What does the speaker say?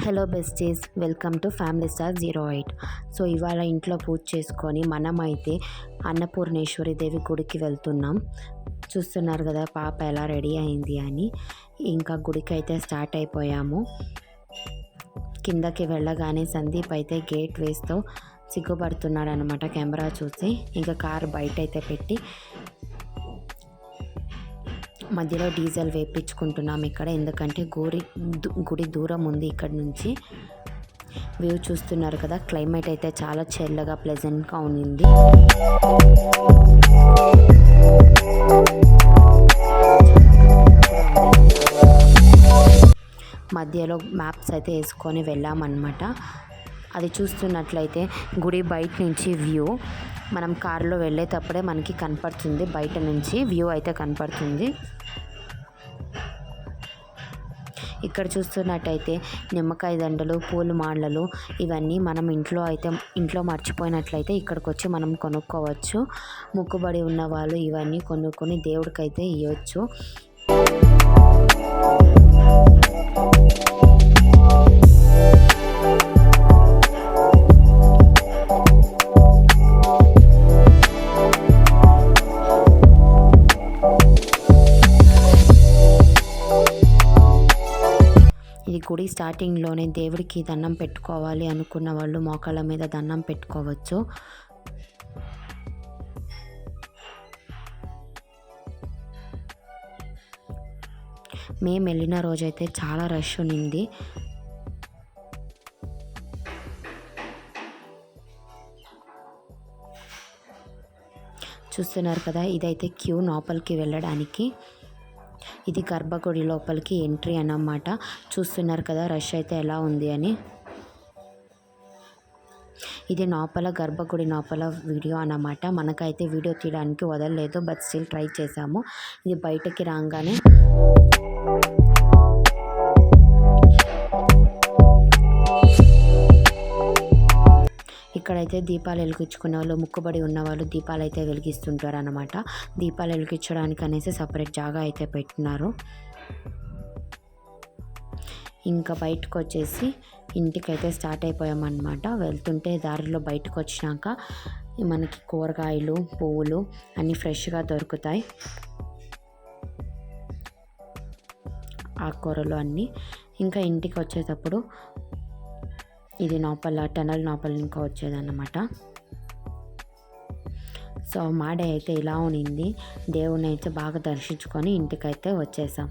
Hello besties, welcome to family star 08. So ఇవాళ ఇంట్లో పూజ చేసుకొని మనమైతే అన్నపూర్ణేశ్వరి దేవి గుడికి వెళ్తున్నాం. చూస్తున్నారు కదా పాప ఎలా రెడీ అయింది అని. ఇంకా గుడికి అయితే స్టార్ట్ అయిపోయాము. కిందకి వెళ్ళగానే సందీప్ అయితే గేట్ వేస్తూ సిగ్గుపడుతున్నాడు అనమాట కెమెరా చూసి. ఇంకా కారు బయట అయితే పెట్టి మధ్యలో డీజిల్ వేపించుకుంటున్నాం ఇక్కడ, ఎందుకంటే గుడి దూరం ఉంది ఇక్కడ నుంచి. వ్యూ చూస్తున్నారు కదా, క్లైమేట్ అయితే చాలా చల్లగా ప్లెజెంట్గా ఉంది. మధ్యలో మ్యాప్స్ అయితే వేసుకొని వెళ్ళామన్నమాట. అది చూస్తున్నట్లయితే గుడి బయట నుంచి వ్యూ మనం కారులో వెళ్ళేటప్పుడే మనకి కనపడుతుంది. బయట నుంచి వ్యూ అయితే కనపడుతుంది. ఇక్కడ చూస్తున్నట్టయితే నిమ్మకాయ దండలు, పూల మాలలు ఇవన్నీ మనం ఇంట్లో మర్చిపోయినట్లయితే ఇక్కడికి వచ్చి మనం కొనుక్కోవచ్చు. మొక్కుబడి ఉన్న వాళ్ళు ఇవన్నీ కొనుక్కొని దేవుడికైతే ఇవ్వచ్చు. ఇది గుడి స్టార్టింగ్లోనే దేవుడికి దండం పెట్టుకోవాలి అనుకున్న వాళ్ళు మోకాళ్ళ మీద దండం పెట్టుకోవచ్చు. మేము వెళ్ళిన రోజైతే చాలా రష్ ఉంది. చూస్తున్నారు కదా, ఇదైతే క్యూ లోపలికి వెళ్ళడానికి. ఇది గర్భగుడి లోపలికి ఎంట్రీ అన్నమాట. చూస్తున్నారు కదా రష్ అయితే ఎలా ఉంది అని. ఇది గర్భగుడి లోపల వీడియో అన్నమాట. మనకైతే వీడియో తీయడానికి వదలలేదు, బట్ స్టిల్ ట్రై చేసాము. ఇది బయటకి రాగానే ఇక్కడైతే దీపాలు వెలిగించుకునే వాళ్ళు, ముక్కుబడి ఉన్నవాళ్ళు దీపాలు అయితే వెలిగిస్తుంటారు అన్నమాట. దీపాలు వెలిగించడానికి అనేసి సపరేట్ జాగా అయితే పెట్టినారు. ఇంకా బయటకు వచ్చేసి ఇంటికైతే స్టార్ట్ అయిపోయామన్నమాట. వెళ్తుంటే దారిలో బయటకు వచ్చినాక మనకి కూరగాయలు, పువ్వులు అన్నీ ఫ్రెష్గా దొరుకుతాయి. ఆకుకూరలు అన్నీ. ఇంకా ఇంటికి వచ్చేటప్పుడు ఇది టనల్ లోపల ఇంకా వచ్చేదన్నమాట. సో మా డే అయితే ఇలా ఉన్నింది. దేవుని అయితే బాగా దర్శించుకొని ఇంటికైతే వచ్చేసాం.